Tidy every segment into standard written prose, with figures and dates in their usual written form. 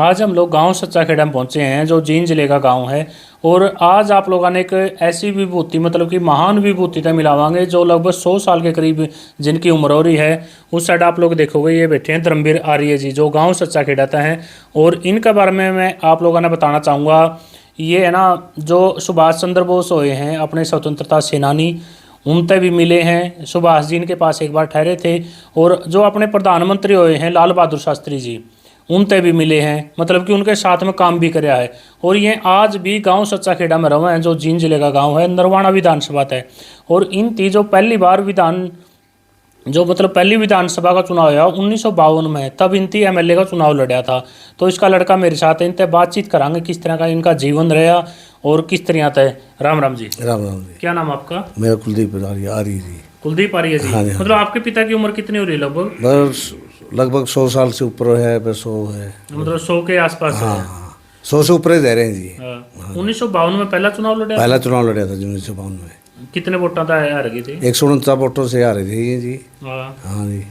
आज हम लोग गांव सच्चा खेड़ा में पहुंचे हैं जो जींद जिले का गांव है। और आज आप लोगों ने एक ऐसी विभूति मतलब कि महान विभूति तक मिलावांगे जो लगभग 100 साल के करीब जिनकी उम्र हो रही है। उस साइड आप लोग देखोगे ये बैठे हैं धर्मवीर आर्य जी जो गांव सच्चा खेड़ा हैं। और इनके बारे में मैं आप लोगों ने बताना चाहूँगा। ये है ना जो सुभाष चंद्र बोस हुए हैं अपने स्वतंत्रता सेनानी, उनसे भी मिले हैं। सुभाष जी इनके पास एक बार ठहरे थे। और जो अपने प्रधानमंत्री हुए हैं लाल बहादुर शास्त्री जी, उनसे भी मिले हैं, मतलब कि उनके साथ में काम भी कराया है। और ये आज भी गांव सच्चा खेड़ा में रहे हैं जो जींद जिले का गांव है, नरवाना विधानसभा है। और इन जो पहली बार पहली विधानसभा का चुनाव हुआ 1952 में, तब इनती एमएलए का चुनाव लड़ा था। तो इसका लड़का मेरे साथ है, इनसे बातचीत करांगे किस तरह का इनका जीवन रहा और किस तरह था। राम राम जी। राम राम जी। क्या नाम आपका? मेरा कुलदीप आर्य जी। कुलदीप आर्य जी। हाँ जी, हाँ। मतलब आपके पिता की उम्र कितनी हो रही है लगभग? बस लगभग 100 साल से ऊपर है, बस 100 है, मतलब 100 के आसपास है। हाँ 100 से ऊपर ही रह रहे हैं जी। 1952 में पहला चुनाव लड़ा? पहला चुनाव लड़ा था 1952 में। कितने वोटों का हार गई थी? 149 वोटों से हारे थे ये जी। हाँ जी।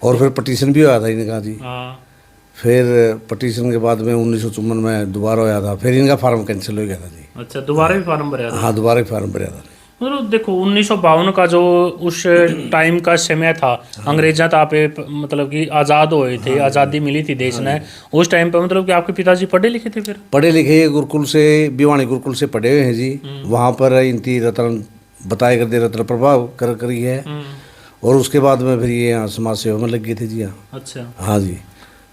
और फिर पटिशन भी हुआ था इनका जी। फिर पटिशन के बाद में 1954 में दोबारा होया था, फिर इनका फार्म कैंसिल हो गया था जी। अच्छा, दोबारा भी फार्म भरा था? हाँ दोबारा भी फार्म भरा था। मतलब देखो 1952 का जो उस टाइम का समय था, अंग्रेजा था पे मतलब कि आज़ाद हुए थे, आज़ादी मिली थी देश ने उस टाइम पे। मतलब कि आपके पिताजी पढ़े लिखे थे? फिर पढ़े लिखे, गुरुकुल से, भिवानी गुरुकुल से पढ़े हुए हैं जी। वहाँ पर इनकी रत्न बताए कर दे, रत्न प्रभाव करी है। और उसके बाद में फिर ये यहाँ समाज सेवा में लग गए थे जी। हाँ अच्छा। हाँ जी।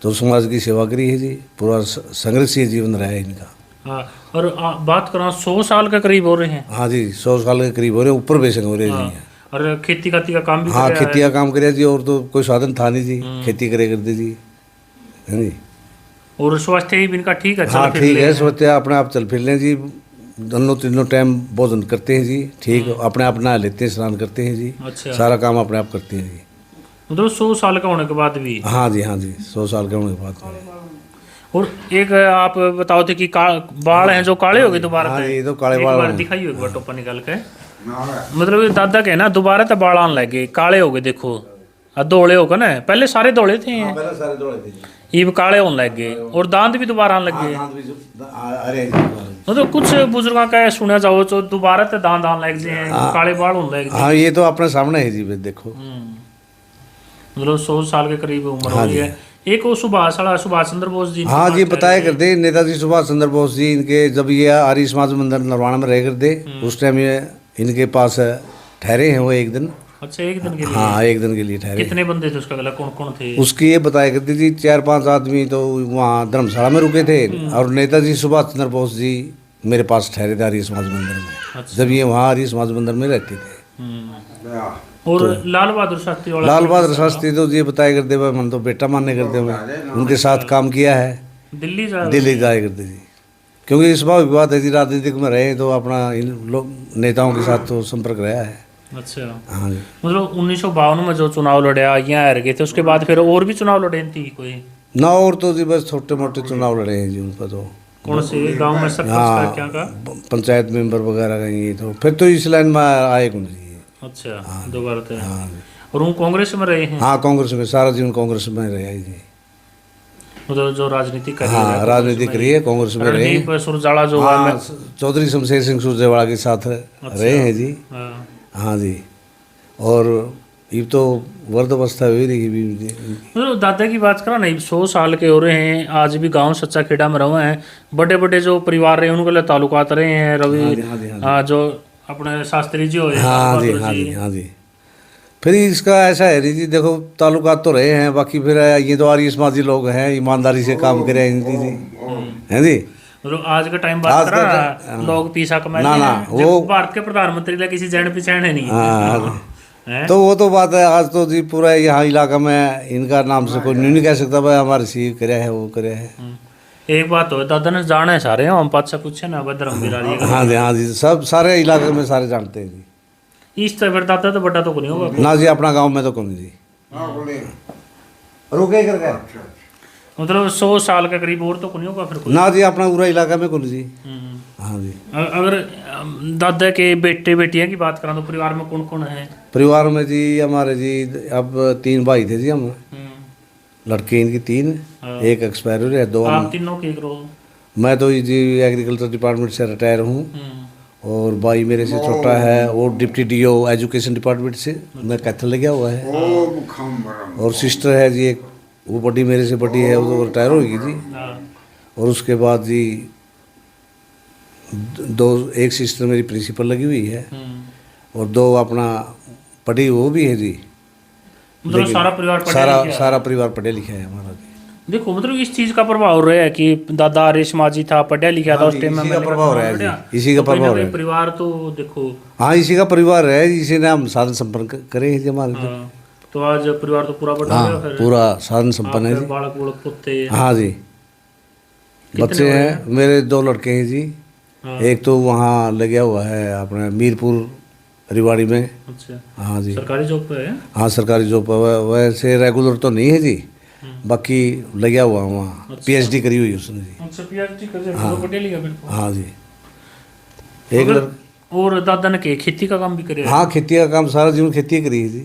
तो समाज की सेवा करी है जी, पूरा संघर्षीय जीवन रहा है इनका। हाँ। और बात करो 100 साल के करीब हो रहे हैं? हाँ जी 100 साल के करीब हो रहे हैं, ऊपर बेशक हो रहे हैं जी। और खेती का काम भी? हाँ खेती का काम करे जी, और तो कोई साधन था नहीं जी, खेती करे करते जी। हाँ जी। और स्वास्थ्य भी इनका ठीक है? हाँ ठीक है, स्वास्थ्य अपने आप चल फिर लें जी, दोनों तीनों टाइम भोजन करते हैं जी, ठीक अपने आप नहा लेते हैं, स्नान करते हैं जी। अच्छा। सारा काम अपने आप करते हैं जी। मतलब 100 साल का होने के बाद भी? हाँ जी, हाँ जी 100 साल के होने के बाद में। और एक आप बताओ थे कि बाल हैं जो काले हो गए दोबारा? हाँ ये तो काले बाल दिखाइए एक बार टोपा निकाल के। मतलब दादा के ना दोबारा तो बाल आने लगे, काले हो गए देखो। दौड़े हो गए ना, पहले सारे दौड़े थे। हाँ, पहले सारे दौड़े थे, ये काले होने लग गए और दांत भी दोबारा आने लग गए। मतलब कुछ बुजुर्गों का सुना जाओ तो दोबारा तो दांत आने लग गए, काले बाल होने लग गए। हाँ ये तो अपने सामने है जी, देखो। मतलब 100 साल के करीब उम्र हो रही है। एक वो सुभाष चंद्र बोस जी। हाँ जी बताया करते नेताजी सुभाष चंद्र बोस जी। इनके जब ये आर्य समाज मंदिर नरवाना में रह करते, उस टाइम ये इनके पास ठहरे हैं वो एक दिन। अच्छा, एक दिन के लिए? हाँ एक दिन के लिए ठहरे। कितने बंदे थे उसका? कौन कौन थे उसकी ये बताया करती थी 4-5 आदमी तो वहाँ धर्मशाला में रुके थे। और नेताजी सुभाष चंद्र बोस जी मेरे पास ठहरे थे आर्य समाज मंदिर में। अच्छा। जब ये वहाँ आर्य समाज मंदिर में रहते थे। और तो लाल बहादुर शास्त्री तो ये बताया करते हुए मन तो बेटा मानने करते हुए उनके साथ काम किया है। दिल्ली जाया करते जी, क्योंकि स्वाभाविक बात है जी, राजनीतिक में रहे तो अपना इन लोग नेताओं के साथ तो संपर्क रहा है। अच्छा। हाँ जी। मतलब 1952 में जो चुनाव लड़ा यहाँ हार गए थे, उसके बाद फिर और भी चुनाव लड़े थी कोई? ना और तो जी बस छोटे मोटे चुनाव लड़े हैं जी उनका तो। कौन से गांव में? सरपंच का क्या का? पंचायत मेंबर वगैरह का ये तो फिर तो इस लाइन में आए कौन जी। अच्छा, दोबारा थे। हाँ। और वो कांग्रेस में रहे हैं? हाँ कांग्रेस में, सारा जीवन कांग्रेस में रहे जी। मतलब जो राजनीति कर हाँ राजनीति करी है, कांग्रेस में रहे। सुरजाला जो है चौधरी शमशेर सिंह सुरजेवाला के साथ रहे हैं जी। हाँ जी। और ये तो वर्धावस्था हुई रही भी। मतलब दादा की बात करा नहीं, 100 साल के हो रहे हैं, आज भी गांव सच्चा खेड़ा में रहे हैं। बड़े बड़े जो परिवार रहे उनके लिए ताल्लुकात रहे हैं। रवि जो अपने शास्त्री जी हुए। हाँ जी, हाँ जी, हाँ जी। फिर इसका ऐसा है जी, देखो ताल्लुकात तो रहे हैं, बाकी फिर ये तो आर्य समाजी लोग हैं, ईमानदारी से काम करे जी, हैं जी। मतलब आज का टाइम बात कर रहा लोग पैसा कमाए ना वो भारत के प्रधानमंत्री का किसी जान पहचान है नहीं। हाँ तो वो तो बात है, आज तो जी पूरा यहाँ इलाका में इनका नाम से कोई नहीं कह सकता भाई हमारे सी करे है वो करे है। एक बात हो दादा ने जाने सारे हम पाछा पूछे ना धर्मवीर आर्य। हाँ जी, हाँ जी, सब सारे इलाके में सारे जानते हैं जी। इस तरह दादा तो बड़ा तो नहीं होगा ना जी, अपना गांव में तो कौन जी रुके करके। मतलब 100 साल का करीब और तो नहीं होगा फिर ना जी, अपना पूरा इलाका में कौन जी। हाँ जी। अगर दादा के बेटे बेटियां की बात करा तो परिवार में कौन कौन है? परिवार में जी हमारे जी अब 3 भाई थे जी हम। लड़के इनकी 3, हाँ। एक एक्सपायर हो रहा है, 2 आप तीनों के करो। मैं तो जी एग्रीकल्चर डिपार्टमेंट से रिटायर हूँ, और भाई मेरे से छोटा है वो डिप्टी डीओ एजुकेशन डिपार्टमेंट से, मैं कैथल लगा हुआ है। और सिस्टर है जी एक, वो बड़ी मेरे से बड़ी है, वो तो रिटायर होगी जी। और उसके बाद जी एक सिस्टर मेरी प्रिंसिपल लगी हुई है, और 2 अपना पढ़ी वो भी है जी। मतलब सारा परिवार सारा परिवार पढ़े लिखे है हमारा जी। देखो मतलब इस चीज का प्रभाव रहा है कि दादा रेशमा जी था, पढ़ा लिखा था उस टाइम में, इसी का प्रभाव रहा है जी, इसी का प्रभाव है। परिवार तो देखो, हाँ इसी का परिवार है, इसी ने हम साधन संपन्न करे हैं जी हमारे। तो आज परिवार तो पूरा बड़ा गया, फिर पूरा साधन संपन्न है जी। बालक बुलक पुत्ते। हाँ जी, बच्चे हैं मेरे 2 लड़के हैं जी। एक तो वहाँ लगा हुआ है अपने मीरपुर रिवाड़ी में। अच्छा। हाँ जी, सरकारी जॉब पे है। हाँ सरकारी जॉब पर, वैसे रेगुलर तो नहीं है जी, बाकी लगा हुआ वहाँ। अच्छा। पीएचडी करी हुई उसने जी। अच्छा पीएचडी कर, हाँ। पढ़ा लिखा बिल्कुल। हाँ जी, एक और दादा ने के खेती का काम भी करे। हाँ खेती का काम, सारा जीवन खेती करी है जी,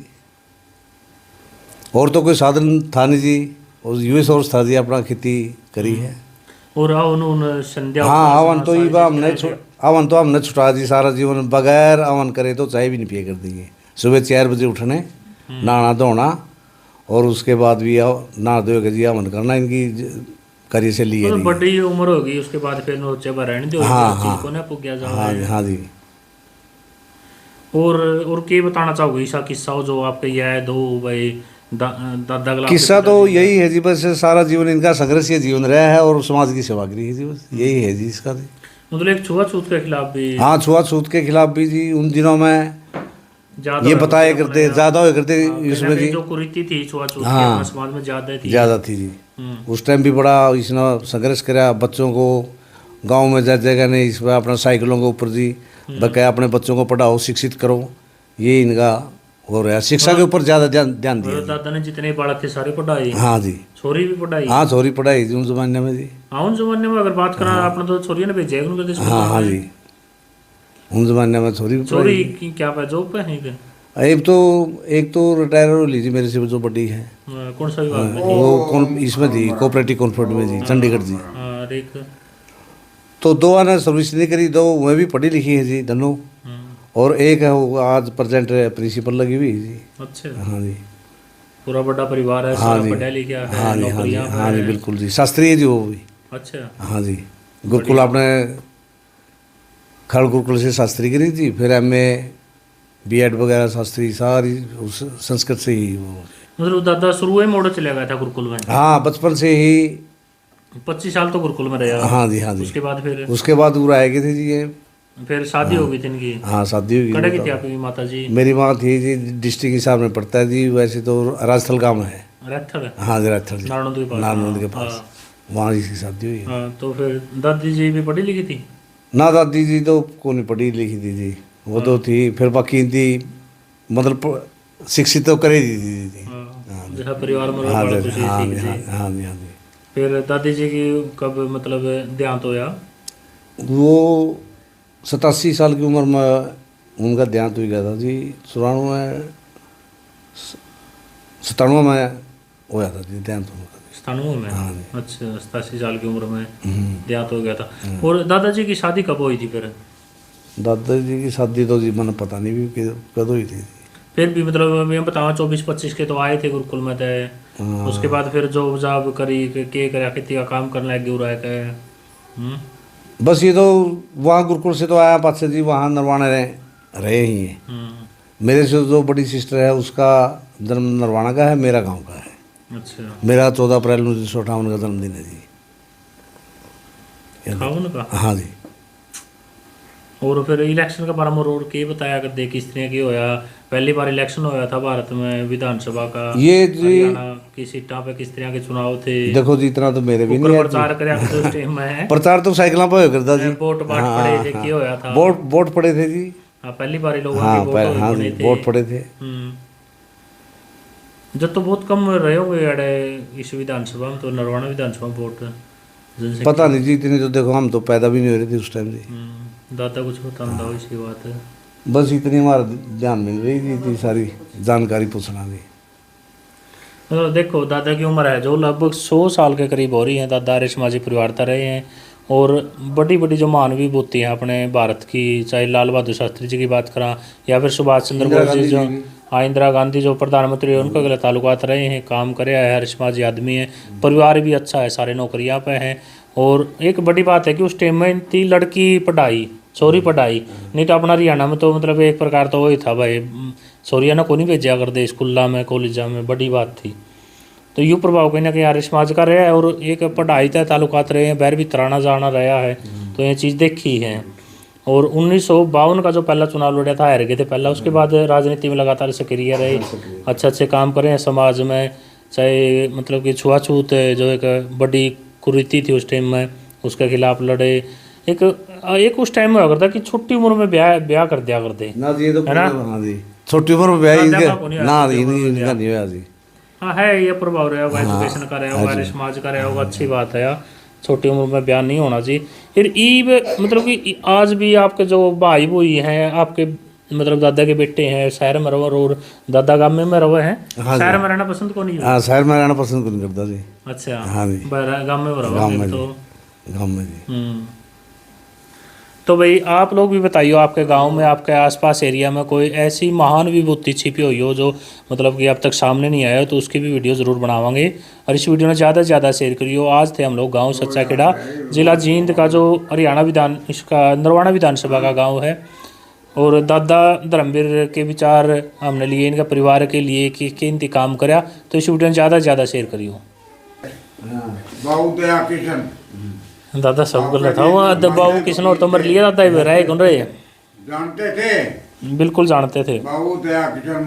और तो कोई साधन था नहीं जी, और यूएस सोर्स था जी, अपना खेती करी है। और अवन संध्या, हाँ अवन तो ये अवन तो हमने छुटा दी सारा जीवन, बगैर अवन करे तो चाय भी नहीं पिया कर देंगे। सुबह 4 बजे उठने, नहाना धोना, और उसके बाद भी नहा धो के जी अवन करना, इनकी कार्य से लिए। तो बड़ी उम्र होगी उसके बाद फिर नोचे रहने दो। हाँ हाँ हाँ जी। और क्या बताना चाहोगे ईसा किस्सा जो आपके यह 2 भाई दादा किस्सा तो यही है जी, बस सारा जीवन इनका संघर्षीय जीवन रहा है, और समाज की सेवा करी है जी, बस यही है जी इसका। मतलब एक छुआछूत के खिलाफ भी। हाँ छुआछूत के खिलाफ भी जी, उन दिनों में ये बताया करते, ज्यादा हो करते इसमें जी, जो कुरीति थी छुआछूत की हाँ समाज में ज्यादा थी जी। उस टाइम भी बड़ा इसने संघर्ष करा, बच्चों को गांव में जगह नहीं, इस पर अपना साइकिलों के ऊपर जी बकाया अपने बच्चों को पढ़ाओ, शिक्षित करो, ये इनका हो रहा है। शिक्षा के ऊपर ज़्यादा ध्यान दिया। दादा ने जितने बालक थे सारे पढ़ाई। हाँ जी, छोरी भी पढ़ाई। हाँ छोरी पढ़ाई जी उन जमाने में जी। हाँ उन जमाने में अगर बात करा अपना तो छोरी ने भेजे उनके देश। हाँ हाँ जी, उन जमाने में छोरी की क्या पे जॉब पे है। एक तो रिटायर हो लीजिए मेरे से जो बड़ी है। कौन सा विभाग में? वो इसमें थी कोऑपरेटिव कॉर्पोरेट में जी, चंडीगढ़ जी। एक तो 2 आने सर्विस नहीं करी, 2 वह भी पढ़ी लिखी है जी दोनों, और एक है वो आज प्रेजेंट प्रिंसिपल लगी हुई है जी। अच्छा। हाँ जी, पूरा बड़ा परिवार है। हाँ जी, पढ़ा लिखा है। हाँ जी, हाँ जी, हाँ जी बिल्कुल जी, शास्त्री है जी वो भी। अच्छा। हाँ जी, गुरुकुल आपने खड़ गुरुकुल से शास्त्री करी थी, फिर MA B.Ed वगैरह शास्त्री सारी उस संस्कृत से ही वो। मतलब दादा शुरू में मोड़ चला गया था गुरुकुल में। हाँ बचपन से ही 25 साल तो गुरुकुल में रहा। हाँ जी, हाँ जी। उसके बाद वो आए गए थे जी, ये फिर शादी हो गई थी इनकी। हाँ शादी हो गई थी आपकी माता जी। मेरी माँ थी जी, डिस्ट्रिक्ट हिसाब में पड़ता है जी, वैसे तो राजस्थल गाँव है। राजस्थल? हाँ जी राजस्थल जी, नारनौंद के पास, वहाँ इसकी शादी हुई। हाँ तो फिर दादी जी भी पढ़ी लिखी थी? ना दादी जी तो को नहीं पढ़ी लिखी थी जी, वो तो थी, फिर बाकी थी मतलब शिक्षित तो करे दी थी। जैसा परिवार में। हाँ जी, हाँ जी, हाँ जी। फिर दादी जी की कब मतलब देहांत होया? वो 87 साल की उम्र में उनका देहांत हो गया था जी। 97 में होया था जी देहांत उनका। 97 में? हाँ जी। अच्छा 87 साल की उम्र में देहांत हो गया था। और दादाजी की शादी कब हुई थी फिर? दादाजी की शादी तो जी मैंने पता नहीं भी कब हुई थी। फिर भी मतलब मैं बताऊँ 24-25 के तो आए थे गुरुकुल में थे। उसके बाद फिर जॉब जाब करी के करा खेती का काम करने लगे उड़ा के। बस ये तो वहाँ गुरुकुल से तो आया पास जी, वहाँ नरवाना रहे ही हैं। मेरे से जो बड़ी सिस्टर है उसका जन्म नरवाना का है, मेरा गांव का है। अच्छा। मेरा 14 अप्रैल 1958 का जन्मदिन है जी। का? हाँ जी। और फिर इलेक्शन का बारे में और के बताया कर दे किस तरह की होया? पहली बार इलेक्शन होया था भारत में विधानसभा का, ये जी की सीटा पे किस तरह के चुनाव थे? देखो जी इतना तो मेरे भी नहीं है। प्रचार करे उस टाइम में। प्रचार तो साइकिलों पे करता जी। वोट पड़े थे, क्या होया था? वोट पड़े थे जी। हाँ पहली बार लोगों के वोट पड़े थे। जब तो बहुत कम रहे होंगे अड़े इस विधानसभा में, तो नरवाना विधानसभा में वोट पता नहीं जी इतनी तो देखो हम तो पैदा भी नहीं हो रहे थे उस टाइम जी। दादा कुछ बताता हो इसी बात है। बस इतनी हमारा ध्यान मिल रही थी, इतनी सारी जानकारी पूछना भी। तो देखो दादा की उम्र है जो लगभग 100 साल के करीब हो रही है। दादा रेशमाजी परिवार तरह रहे हैं और बड़ी बड़ी जो मानवीय विभूति हैं अपने भारत की, चाहे लाल बहादुर शास्त्री जी की बात करा या फिर सुभाष चंद्र बोस जी जो, हाँ इंदिरा गांधी जो प्रधानमंत्री है उनके गलत ताल्लुकात रहे हैं, काम करे है। रेशमाजी आदमी है, परिवार भी अच्छा है, सारे नौकरियां पे हैं। और एक बड़ी बात है कि उस टाइम में थी लड़की पढ़ाई, छोरी पढ़ाई, नहीं तो अपना हरियाणा में तो मतलब एक प्रकार तो वही था भाई, छोरिया ना को नहीं भेजा करते स्कूलों में कॉलेजा में, बड़ी बात थी। तो यू प्रभाव कहीं ना कहीं आर्य समाज का रहा है और एक पढ़ाई तय ताल्लुकात रहे हैं, बैर भी तराना जाना रहा है, तो ये चीज़ देखी है। और 1952 का जो पहला चुनाव लड़ा था हार गए थे पहला, उसके बाद राजनीति में लगातार सक्रिय रहे, अच्छे अच्छे काम करें हैं समाज में। चाहे मतलब कि छुआछूत जो एक बड़ी कुरीति थी उस टाइम में, उसके खिलाफ लड़े। एक उस टाइम में हो करता कि छोटी उम्र में ब्याह कर दिया करते ना जी, ये तो है ना? हाँ जी, छोटी उम्र में ब्याह ना जी इनका नहीं हुआ जी। हाँ है, ये प्रभाव रहा होगा, एजुकेशन का रहा होगा, समाज का रहा होगा, अच्छी बात है यार, छोटी उम्र में ब्याह नहीं होना चाहिए। फिर ईब मतलब कि आज भी आपके जो भाई भूई हैं, आपके मतलब दादा के बेटे हैं शहर में रहो और दादा गाँव में रहो हैं, शहर में रहना पसंद को नहीं? हाँ, शहर में रहना पसंद को नहीं करता जी। अच्छा, हाँ जी, गाँव में रहो तो गाँव में जी। तो भाई आप लोग भी बताइए, आपके गांव में, आपके आसपास एरिया में कोई ऐसी महान विभूति छिपी हुई हो जो मतलब कि अब तक सामने नहीं आया, तो उसकी भी वीडियो ज़रूर बनावांगे। और इस वीडियो में ज़्यादा से ज़्यादा शेयर करिए। आज थे हम लोग गांव सच्चा खेड़ा, जिला जींद का, जो हरियाणा इसका नरवाना विधानसभा का गाँव है। और दादा धर्मवीर के विचार हमने लिए, इनका परिवार के लिए कि इनकी काम करा, तो इस वीडियो में ज़्यादा से ज़्यादा शेयर करिए। दादा सब गलत था वो बाबू किशन और तो मर लिया दादा राय कौन रहे जानते थे, बिल्कुल जानते थे। बाबू दया किशन